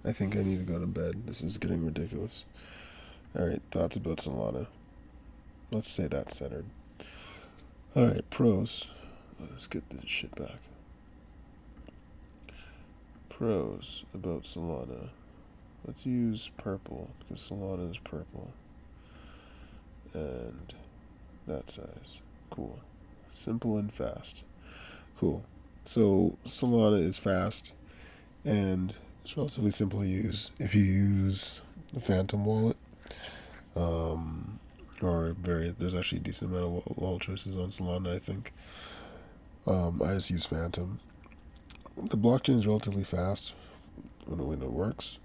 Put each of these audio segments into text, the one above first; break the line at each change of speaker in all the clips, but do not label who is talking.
I think I need to go to bed. This is getting ridiculous. Alright, thoughts about Solana. Let's say that's centered. Alright, pros. Let's get this shit back. Pros about Solana. Let's use purple, because Solana is purple. And that size. Cool. Simple and fast. Cool. So Solana is fast, and it's relatively simple to use. If you use a Phantom wallet, there's actually a decent amount of wallet choices on Solana, I think. I just use Phantom. The blockchain is relatively fast when it works.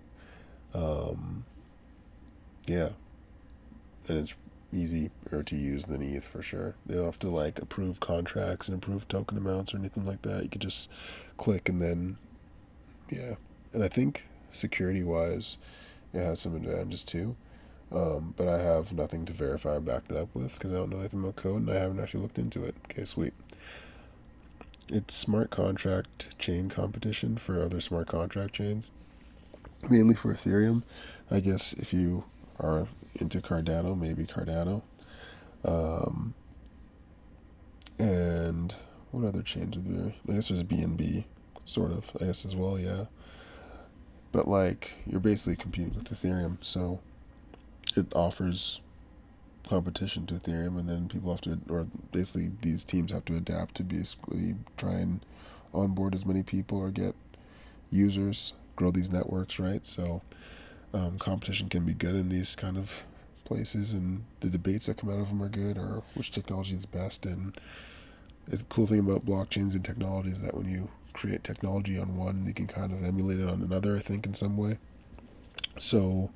Yeah, and it's easier to use than ETH for sure. They don't have to like approve contracts and approve token amounts or anything like that. You could just click and then, yeah. And I think security wise, it has some advantages too. But I have nothing to verify or back that up with because I don't know anything about code and I haven't actually looked into it. Okay, sweet. It's smart contract chain competition for other smart contract chains, mainly for Ethereum. I guess if you are into Cardano, maybe Cardano. And what other chains would be? I guess there's BNB, sort of, I guess as well, yeah. But like, you're basically competing with Ethereum, so it offers competition to Ethereum, and then people have to, or basically these teams have to adapt to basically try and onboard as many people or get users, grow these networks, right? So competition can be good in these kind of places, and the debates that come out of them are good, or which technology is best. And the cool thing about blockchains and technology is that when you create technology on one, you can kind of emulate it on another, I think, in some way. So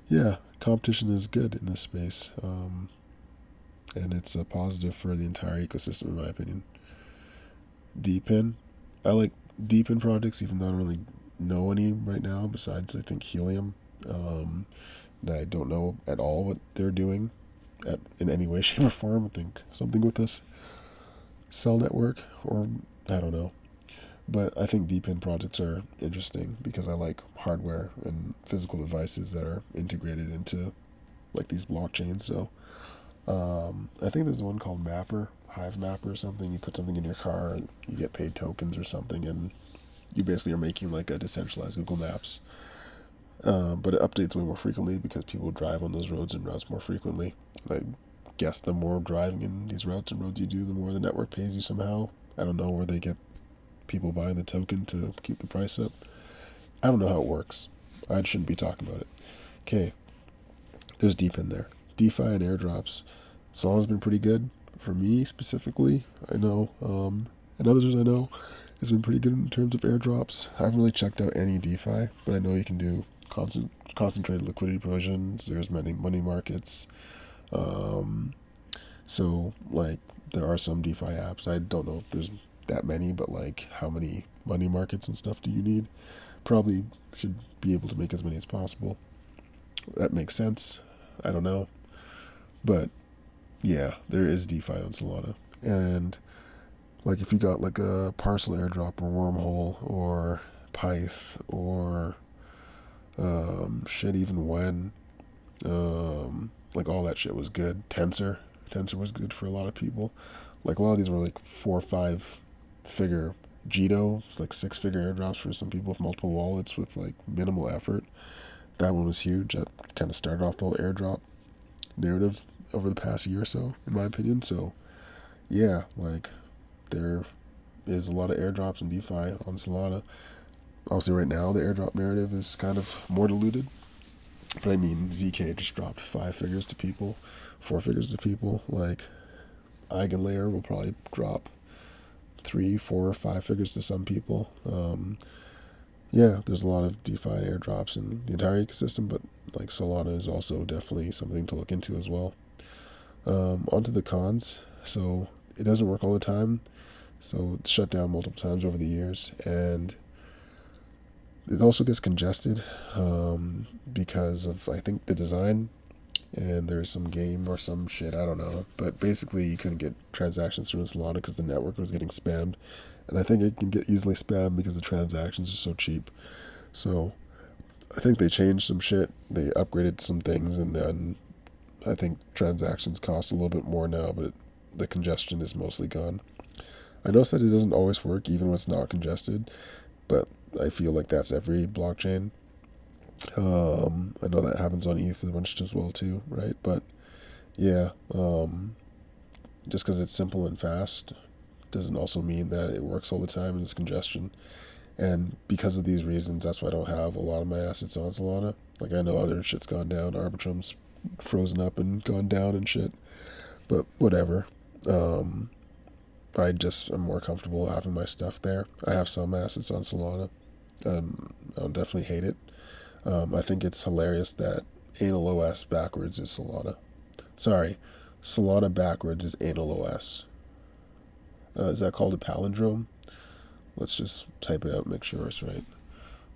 yeah, competition is good in this space, and it's a positive for the entire ecosystem, in my opinion. Deepin, I like Deepin projects, even though I don't really know any right now. Besides, I think Helium, and I don't know at all what they're doing, in any way, shape, or form. I think something with this cell network, or I don't know. But I think deep-in projects are interesting because I like hardware and physical devices that are integrated into like these blockchains. So I think there's one called Mapper, Hive Mapper or something. You put something in your car, you get paid tokens or something, and you basically are making like a decentralized Google Maps. But it updates way more frequently because people drive on those roads and routes more frequently. And I guess the more driving in these routes and roads you do, the more the network pays you somehow. I don't know where they get people buying the token to keep the price up. I don't know how it works. I shouldn't be talking about it. Okay, there's deep in there. DeFi and airdrops. Solana's been pretty good for me specifically. I know, and others I know, it's been pretty good in terms of airdrops. I haven't really checked out any DeFi, but I know you can do concentrated liquidity provisions. There's many money markets. So like there are some DeFi apps. I don't know if there's that many, but like how many money markets and stuff do you need? Probably should be able to make as many as possible. That makes sense. I don't know. But yeah, there is DeFi on Solana. And like if you got like a parcel airdrop or wormhole or Pyth or even when like all that shit was good. Tensor was good for a lot of people. Like a lot of these were like 4 or 5 figure. Jito, it's like 6 figure airdrops for some people with multiple wallets with like minimal effort. That one was huge. That kind of started off the whole airdrop narrative over the past year or so, in my opinion. So yeah, like there is a lot of airdrops and DeFi on Solana. Obviously, right now the airdrop narrative is kind of more diluted. But I mean, ZK just dropped 5 figures to people, 4 figures to people. Like Eigenlayer will probably drop 3, 4, 5 figures to some people. Yeah, there's a lot of DeFi airdrops in the entire ecosystem, but like Solana is also definitely something to look into as well. Onto the cons. So it doesn't work all the time. So it's shut down multiple times over the years, and it also gets congested because of, I think, the design. And there's some game or some shit, I don't know. But basically, you couldn't get transactions through Solana because the network was getting spammed. And I think it can get easily spammed because the transactions are so cheap. So I think they changed some shit. They upgraded some things, and then I think transactions cost a little bit more now, but the congestion is mostly gone. I noticed that it doesn't always work, even when it's not congested, but I feel like that's every blockchain. I know that happens on ETH a bunch as well too, right? But yeah, just because it's simple and fast doesn't also mean that it works all the time and it's congestion. And because of these reasons, that's why I don't have a lot of my assets on Solana. Like, I know other shit's gone down. Arbitrum's frozen up and gone down and shit. But whatever. Um, I just am more comfortable having my stuff there. I have some assets on Solana. I don't definitely hate it. I think it's hilarious that analOS backwards is Solana. Sorry, Solana backwards is analOS. Is that called a palindrome? Let's just type it out and make sure it's right.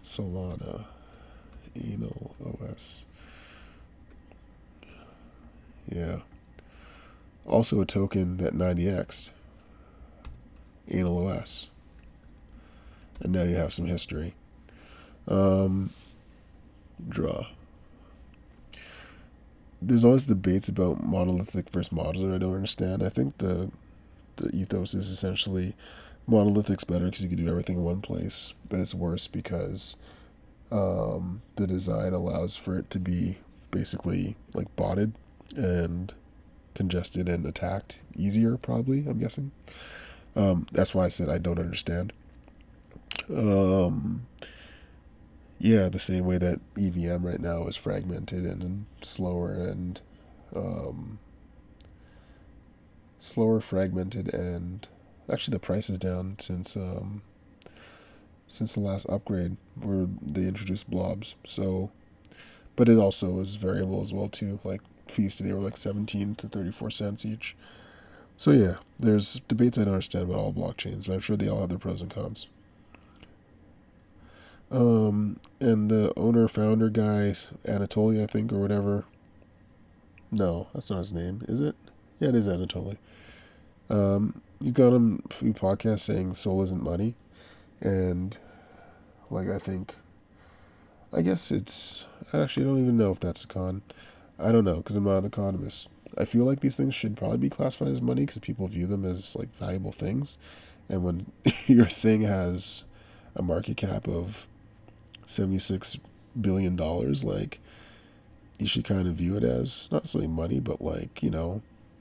Solana, analOS. Yeah. Also a token that 90x'd. analOS. And now you have some history. Draw. There's always debates about monolithic versus modular. I don't understand. I think the ethos is essentially monolithic's better because you can do everything in one place, but it's worse because the design allows for it to be basically like botted and congested and attacked easier, probably, I'm guessing. That's why I said I don't understand. Yeah, the same way that EVM right now is fragmented and slower and um, fragmented, and actually the price is down since the last upgrade where they introduced blobs. So, but it also is variable as well too. Like fees today were like 17 to 34 cents each. So yeah, there's debates I don't understand about all blockchains, but I'm sure they all have their pros and cons. And the owner founder guy, Anatoly, I think, or whatever. No, that's not his name, is it? Yeah, it is Anatoly. You got him a few podcasts saying soul isn't money, and like I guess it's. I actually don't even know if that's a con. I don't know because I'm not an economist. I feel like these things should probably be classified as money because people view them as like valuable things, and when your thing has a market cap of $76 billion, like you should kind of view it as not necessarily money, but like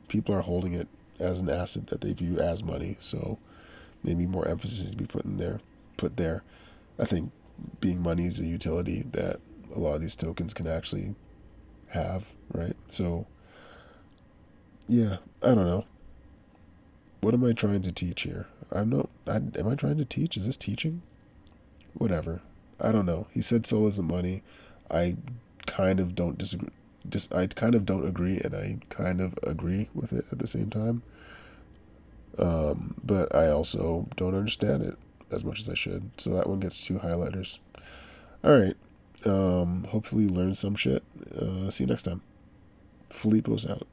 people are holding it as an asset that they view as money. So maybe more emphasis to be put there. I think being money is a utility that a lot of these tokens can actually have, right? So yeah, I don't know. What am I trying to teach here? Am I trying to teach? Is this teaching? Whatever. I don't know. He said soul isn't money. I kind of don't disagree. I kind of don't agree, and I kind of agree with it at the same time. But I also don't understand it as much as I should. So that one gets two highlighters. All right. Hopefully you learn some shit. See you next time. Filippo's out.